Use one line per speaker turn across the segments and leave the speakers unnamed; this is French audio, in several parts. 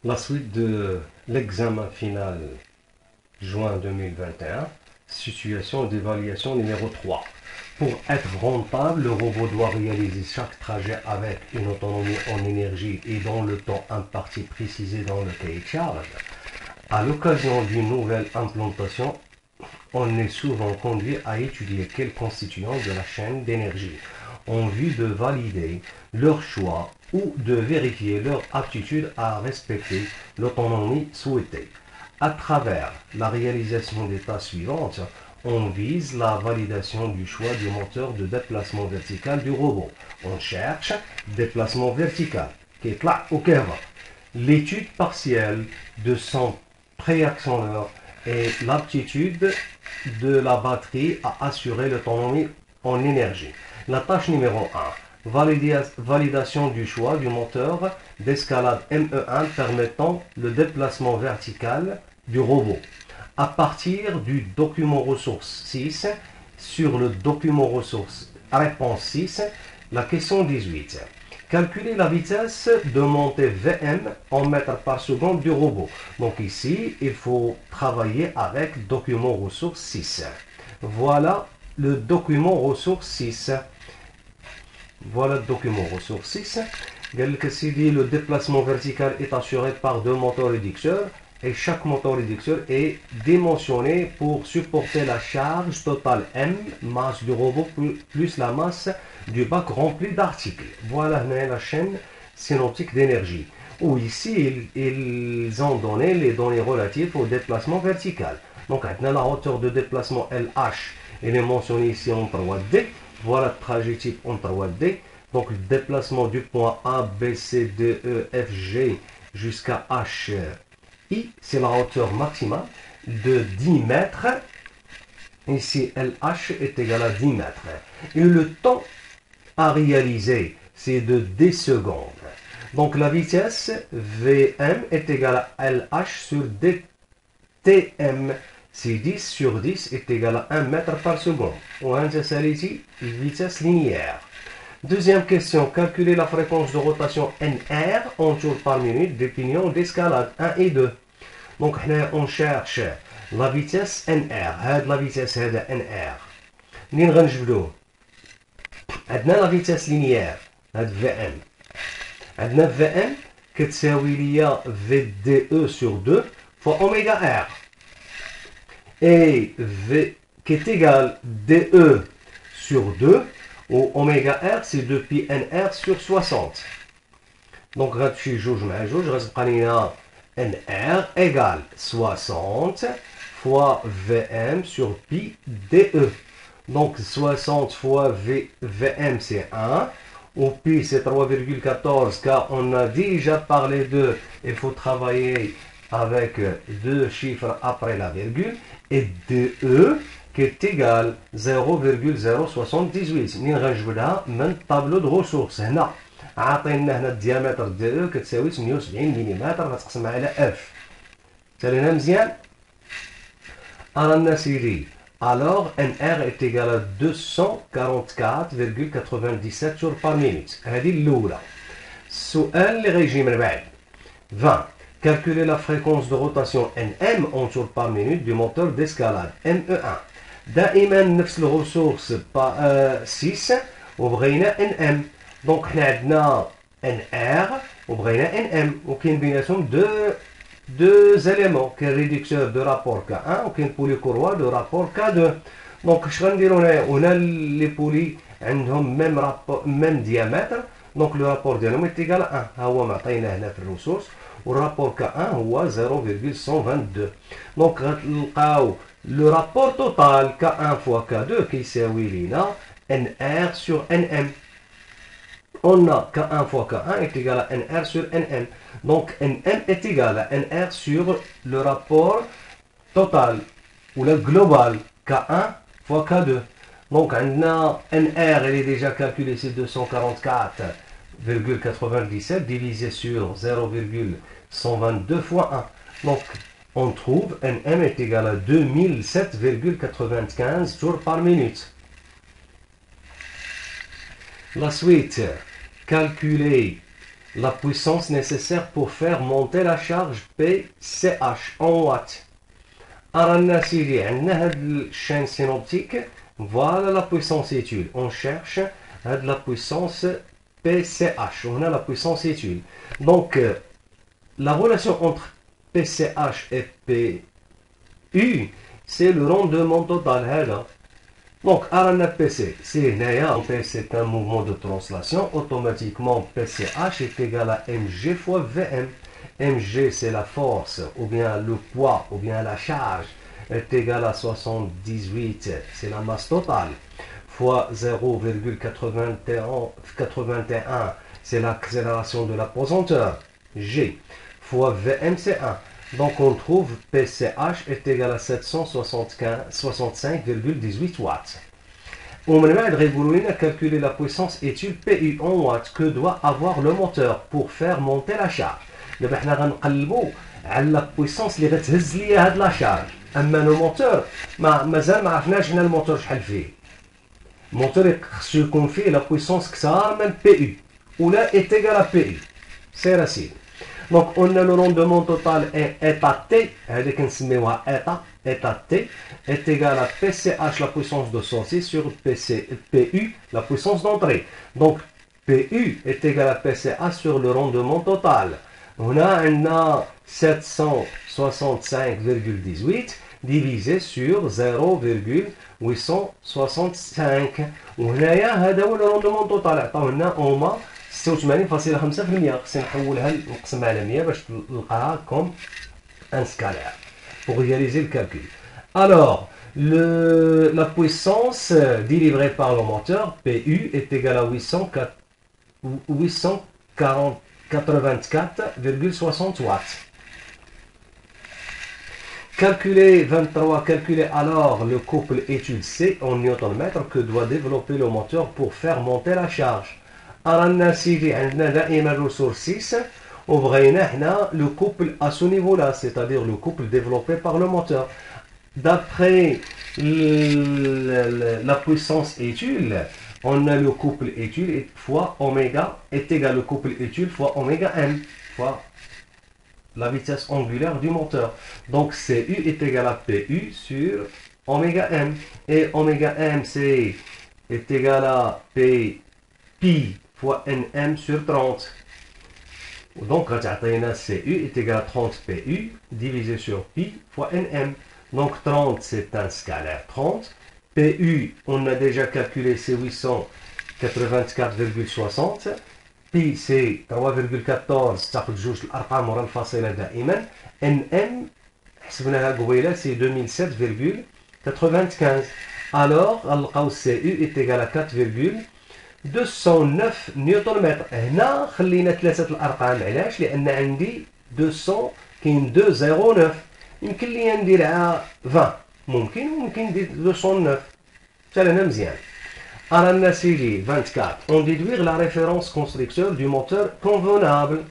La suite de l'examen final juin 2021, situation d'évaluation numéro 3. Pour être rentable, le robot doit réaliser chaque trajet avec une autonomie en énergie et dans le temps imparti précisé dans le cahier de charge. À l'occasion d'une nouvelle implantation, on est souvent conduit à étudier quels constituants de la chaîne d'énergie en vue de valider leur choix ou de vérifier leur aptitude à respecter l'autonomie souhaitée. À travers la réalisation des tâches suivantes, on vise la validation du choix du moteur de déplacement vertical du robot. On cherche déplacement vertical, qui est là au va. L'étude partielle de son préactionneur et l'aptitude de la batterie à assurer l'autonomie en énergie. La tâche numéro 1. Validation du choix du moteur d'escalade ME1 permettant le déplacement vertical du robot. À partir du document ressource 6, sur le document ressource réponse 6, la question 18. Calculer la vitesse de montée VM en mètres par seconde du robot. Donc ici, il faut travailler avec document ressource 6. Voilà le document ressource 6. Voilà le document ressource 6. Le déplacement vertical est assuré par deux moteurs réducteurs et chaque moteur réducteur est dimensionné pour supporter la charge totale M, masse du robot, plus la masse du bac rempli d'articles. Voilà la chaîne synoptique d'énergie. Où ici, ils ont donné les données relatives au déplacement vertical. Donc, maintenant, la hauteur de déplacement LH, elle est mentionnée ici en 3D. Voilà le trajet type en 3D. Donc, le déplacement du point A, B, C, D, E, F, G jusqu'à H, I, c'est la hauteur maximale de 10 mètres. Ici, LH est égal à 10 mètres. Et le temps à réaliser, c'est de 10 secondes. Donc, la vitesse Vm est égale à LH sur dTm. C'est 10 sur 10 est égal à 1 mètre par seconde. On a ici vitesse linéaire. Deuxième question, calculer la fréquence de rotation NR en tours par minute des pignons d'escalade 1 et 2. Donc, on cherche la vitesse NR. La vitesse NR. منين غنجبدوه؟ عندنا la vitesse linéaire. VM. عندنا VM كتساوي ليا VDE sur 2 fois oméga R. Et V qui est égal DE sur 2 ou oméga R c'est 2 pi NR sur 60. Donc غتمشي جوج مع جوج غتبقى لينا NR égale 60 fois VM sur pi DE. Donc 60 fois VM c'est 1. Au pi c'est 3,14 car on a déjà parlé de, il faut travailler avec deux chiffres après la virgule. Et DE qui est égal 0,078. منين غنجبدها من الطابلو de ressources. هنا عاطينا هنا الديامتر دي كتساوي 78 ملم غتقسم على اف. سالينا مزيان. رانا سيدي alors NR est égal à 244,97 tours par minute. هذه الأولى. السؤال اللي غيجي من بعد 20. Calculer la fréquence de rotation NM en tours par minute du moteur d'escalade ME1. دائما نفس الريسورس 6 وبغينا NM. Donc حنا عندنا NR وبغينا NM وكاين بيناتهم deux éléments كاين réducteur de rapport K1 وكاين polycourroie de rapport K2. Donc اش غنديرو هنا لي بولي عندهم même diamètre. Donc le rapport ديالهم est égal à 1. ها هو معطينا هنا في الريسورس والرابور K1 هو 0,122. Donc غتلقاو le rapport total K1 fois K2 كيساوي لينا NR sur NM. On a K1 fois K1 est égal à NR sur NM. Donc NM est égal à NR sur le rapport total ou le global K1 fois K2. Donc NR il est déjà calculé, c'est 244,97 divisé sur 0,122 fois 1. Donc on trouve NM est égal à 2007,95 tours par minute. La suite, calculer la puissance nécessaire pour faire monter la charge PCH en watts. Alors, si on a une chaîne synoptique, voilà la puissance étude. On cherche la puissance PCH. On a la puissance étude. Donc, la relation entre PCH et PU, c'est le rendement total. Donc, PC, c'est un mouvement de translation. Automatiquement, PCH est égal à mg fois Vm. mg, c'est la force, ou bien le poids, ou bien la charge, est égal à 78, c'est la masse totale, fois 0,81, c'est l'accélération de la pesanteur, g, fois Vm, c'est 1. Donc, on trouve PCH est égal à 765,18 watts. On va calculer la puissance étude PU en watts que doit avoir le moteur pour faire monter la charge. دابا حنا غنقلبوا على لا بويسونس اللي غتهز ليا هاد لا شارج. اما لو موتور مازال ما عرفناش حنا الموتور شحال فيه. الموتور خصو يكون فيه لا بويسونس كثار من بي او ولا ايت ايغال ا بي سير اسيدي. دونك قلنا لو روندمون توتال ايتا تي هذه كنسميوها ايتا تي est égal à PCH la puissance de sortie sur PU la puissance d'entrée. Donc PU est égal à PCH sur le rendement total. On a 765,18 divisé sur 0,865. وهنايا هذا هو الروندمون توتال عطاونا هما 86.5%. خصني نحولها نقسم على 100 باش نلقاها كوم ان سكالير pour réaliser le calcul. Alors, la puissance délivrée par le moteur PU est égale à 884,60 watts. Calculez alors le couple étude C en newton-mètre que doit développer le moteur pour faire monter la charge. Alors, si on a la ressource 6, on a le couple à ce niveau-là, c'est-à-dire le couple développé par le moteur. D'après la puissance étude, on a le couple étude fois oméga est égal au couple étude fois oméga m fois la vitesse angulaire du moteur. Donc CU est égal à PU sur oméga m. Et oméga m est égal à pi fois nm sur 30. Donc CU est égal à 30 PU divisé sur pi fois nm. Donc 30 c'est un scalaire 30. PU, on a déjà calculé, c'est 884,60. Pi c'est 3,14 تاخذ جوج الارقام ورا الفاصله دائما. nm حسبناها قبيله c'est 2007,95. alors نلقاو CU est égal à 4,209 نيوتن متر. هنا خلينا ثلاثه الارقام. علاش؟ لان عندي 200 كاين 209 يمكن لي نديرها 20 ممكن ندير 209 حتى لهنا مزيان. Alors, série 24, on déduire la référence constructeur du moteur convenable.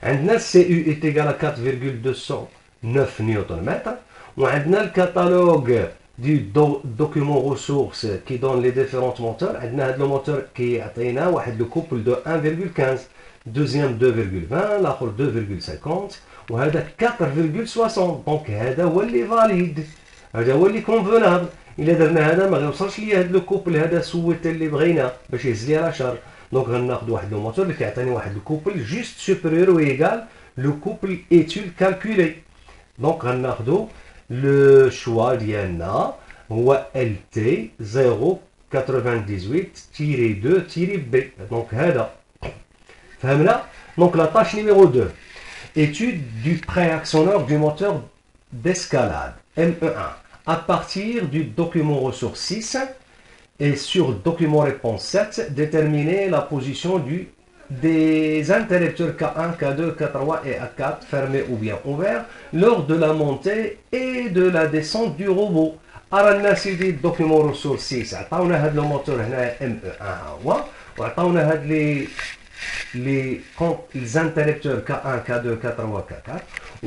عندنا CU est égal à 4,209 Nm. وعندنا le catalogue du document ressources qui donne les différents moteurs. عندنا هذا الموتور كيعطينا واحد le couple de 1,15, deuxième 2,20, l'autre 2,50 وهذا 4,60. donc هذا هو اللي valide, هذا هو اللي convenable. إلا درنا هذا ما غيوصلش ليا هذا الكوبل هذا سويت اللي بغينا باش يهز ليا لا شارج. دونك غناخذ واحد الموتور اللي كيعطيني واحد الكوبل جوست سوبيريور و ايغال لو كوبل ايتول كالكولي. دونك غناخذو لو شوا ديالنا هو ال تي 0.98 تيري 2 تيري بي. دونك هذا فهمنا. دونك لا تاش نيميرو 2 étude du préactionneur du moteur d'escalade ME1 à partir du document ressource 6 et sur document réponse 7, déterminer la position des interrupteurs K1, K2, K3 et A4 fermés ou bien ouverts lors de la montée et de la descente du robot. Alors, سيدي document ressource 6 عطاونا هذا الموتور هنا ME1 هو وعطاونا هاد les interrupteurs K1, K2, K3, K4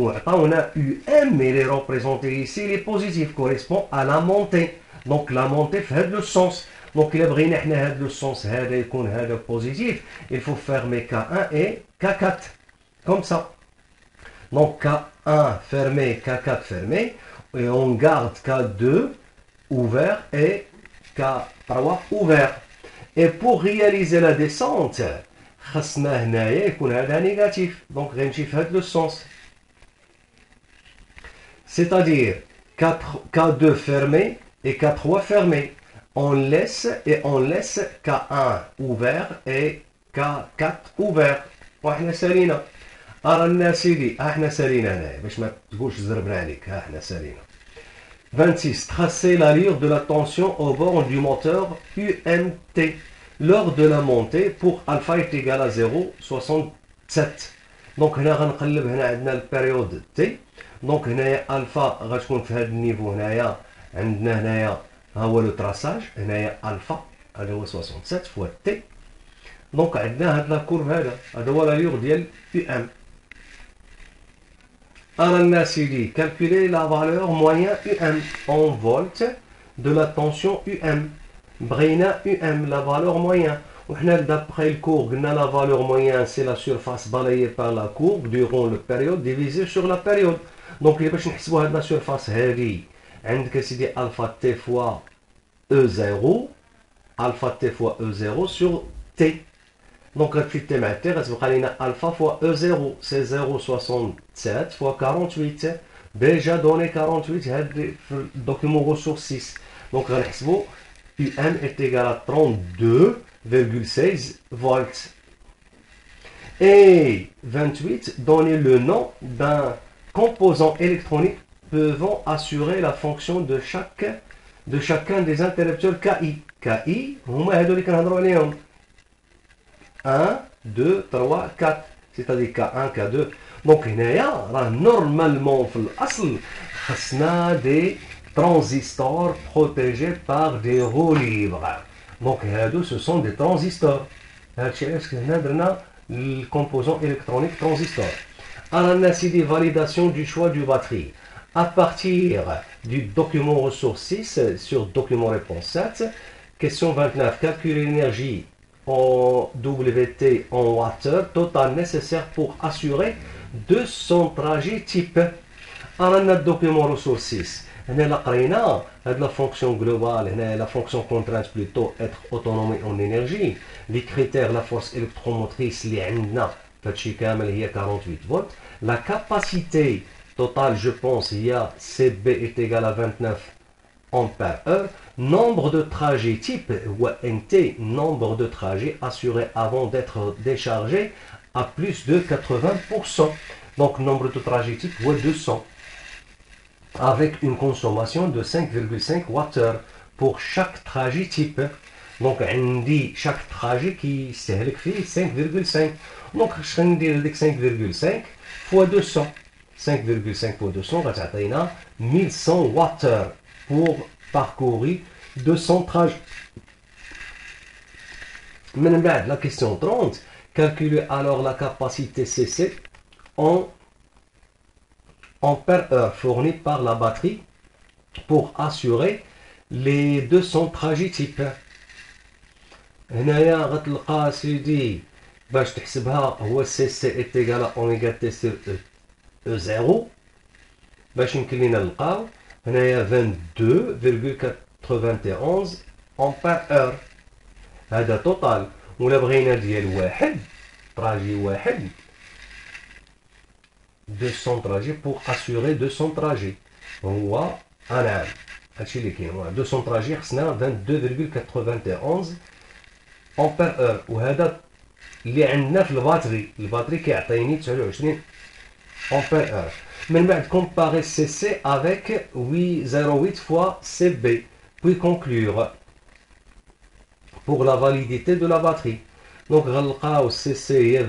on a UM et les représentés ici les positifs correspondent à la montée. Donc la montée fait le sens. Donc il a le sens positif, il faut fermer K1 et K4, comme ça. Donc K1 fermé, K4 fermé, et on garde K2 ouvert et K3 ouvert. Et pour réaliser la descente, خصنا هنايا يكون هذا négatif. Donc غنمشي في هذا le sens. C'est-à-dire K2 fermé et K3 fermé. On laisse K1 ouvert et K4 ouvert. وإحنا سالينا. أرانا سيدي احنا سالينا هنايا باش ما تقولش زربنا عليك. احنا سالينا. 26. Tracer l'allure de la tension au bord du moteur UMT lors de la montée pour alpha est égal à 0,67. Donc هنا غنقلب هنا عندنا البيريود تي. دونك هنايا الفا غتكون في هذا النيفو هنايا عندنا هنايا ها هو لو تراساج هنايا الفا هذا هو 67 فوا تي. دونك عندنا هاد لا كورف هذا هو لاليغ ديال يو ام. رانا سيدي calculer la valeur moyen UM en volts de la tension UM. بغينا UM la valeur moyen. وحنا d'après le cours قلنا la valeur moyen c'est la surface balayée par la courbe durant le période divisée sur la période. Donc باش نحسبوا هاد la surface هذه عندك سيدي alpha t fois E0 alpha t fois E0 sur t. Donc غتمشي t مع t غتبقى لينا alpha fois E0 c'est 0,67 fois 48. déjà donné 48 هاد في الدوكيمون ressource 6. donc غنحسبوا UM est égal à 32,16 volts. Et 28, donner le nom d'un composant électronique pouvant assurer la fonction de chacun des interrupteurs KI. KI, هما هادو اللي كنهضروا عليهم 1, 2, 3, 4. c'est-à-dire K1, K2. donc هنايا راه نورمالمون في الأصل خصنا دي transistors protégés par des roues libres. Donc ce sont des transistors. Le composant électronique transistor. Alors on a des validation du choix du batterie. À partir du document ressource 6 sur document réponse 7, question 29, calculer l'énergie en WT en watts total nécessaire pour assurer 200 trajets type. Alors on a le document ressource 6. هنا لقينا هاد لا فونكسيون جلوبال هنا لا فونكسيون كونترانت بلوتو اتر اوتونومي اون انرجي لي كريتير لا فورس الكتروموتريس اللي عندنا فهادشي كامل هي 48 فولت. لا كاباسيتي توتال جو بونس هي سي بي ايت ايغال ا 29 ampères heure. Nombre de trajets type هو ان تي nombre de trajets assurés avant d'être déchargé à plus de 80%. donc nombre de trajets type هو 200 avec une consommation de 5,5 Wh pour chaque trajet type. Donc, on dit chaque trajet qui s'électrise 5,5. Donc, je vais dire 5,5 fois 200. 5,5 fois 200, on va 1100 Wh pour parcourir 200 trajets. Maintenant, la question 30. Calculez alors la capacité CC en ampères heure fournie par la batterie pour assurer les 200 trajets type. هنايا غتلقى سيدي باش تحسبها هو سي سي est égal à اوميغا تي sur E0 باش يمكن لينا نلقاو هنايا 22,91 ampères heure. هذا توتال. ولا بغينا ديال واحد تراجي واحد 200 trajets pour assurer 200 trajets. هو نعم هادشي اللي كاين 200 trajets خصنا 22,91 ampères heure. وهذا اللي عندنا في الباتري كيعطيني 29 ampères heure. من بعد comparer CC avec 808 fois CB puis conclure pour la validité de la batterie. donc غنلقاو CC هي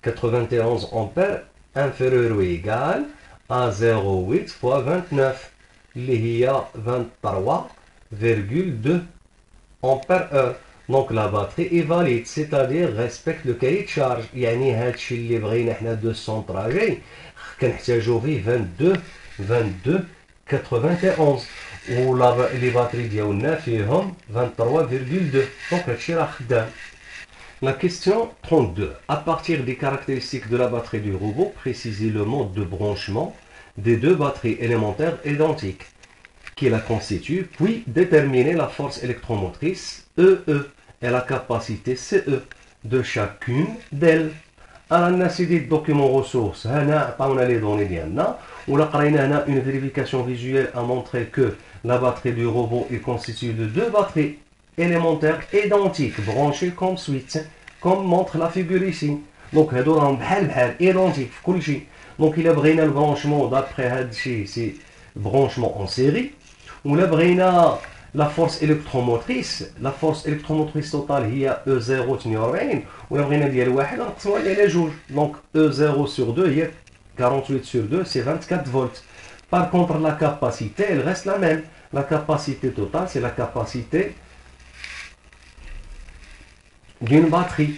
22,91 ampères inférieur ou égal à 0,8 fois 29 اللي هي 23,2 ampères heure. donc la batterie est valide, c'est-à-dire respecte le cahier de charge. يعني هادشي اللي بغينا حنا 200 trajet كنحتاجو فيه 22,91. les batteries ديالنا فيهم 23,2. Donc هادشي راه خدام. La question 32. À partir des caractéristiques de la batterie du robot, précisez le mode de branchement des deux batteries élémentaires identiques qui la constituent, puis déterminer la force électromotrice EE et la capacité CE de chacune d'elles. Alors, on a cité le document ressources, on a les données ديالنا, ولا قرينا هنا une vérification visuelle a montré que la batterie du robot est constituée de deux batteries élémentaires identiques, branchées comme suite, comme montre la figure ici. Donc, هادو راهم بحال identiques في كل شيء. Donc, il a بغينا le branchement d'après هادشي, c'est branchement en série. On a بغينا la force électromotrice totale هي E0 42 ولا بغينا ديال واحد نقسموها على جوج. Donc E0 sur 2 هي 48 sur 2 c'est 24 volts. Par contre la capacité elle reste la même. La capacité totale c'est la capacité d'une batterie.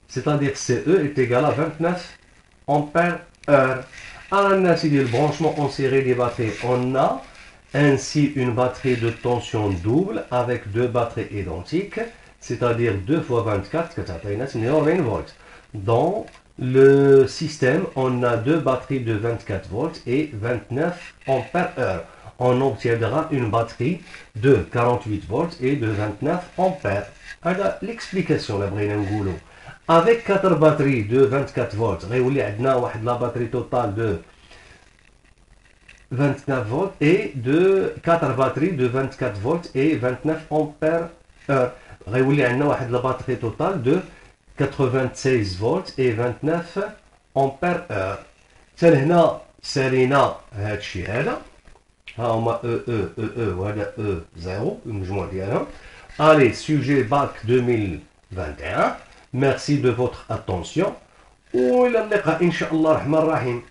C'est-à-dire CE est égal à 29 ampères heure. Alors on a le branchement en série des batteries. On a ainsi une batterie de tension double avec deux batteries identiques, c'est-à-dire 2 fois 24, que ça fait 20 volts. Dans le système, on a deux batteries de 24 volts et 29 ampères heure. On obtiendra une batterie de 48 volts et de 29 ampères. Alors, l'explication, la avec 4 batteries de 24 volts, on a la batterie totale de 29 volts et de 4 batteries de 24 volts et 29 ampères heure. غيولي عندنا واحد la batterie totale de 96 volts et 29 ampères heure. حتى لهنا سالينا هادشي هذا. ها هما E وهذا E0 المجموع ديالهم. Allez, sujet bac 2021. Merci de votre attention. وإلى اللقاء إن شاء الله الرحمن الرحيم.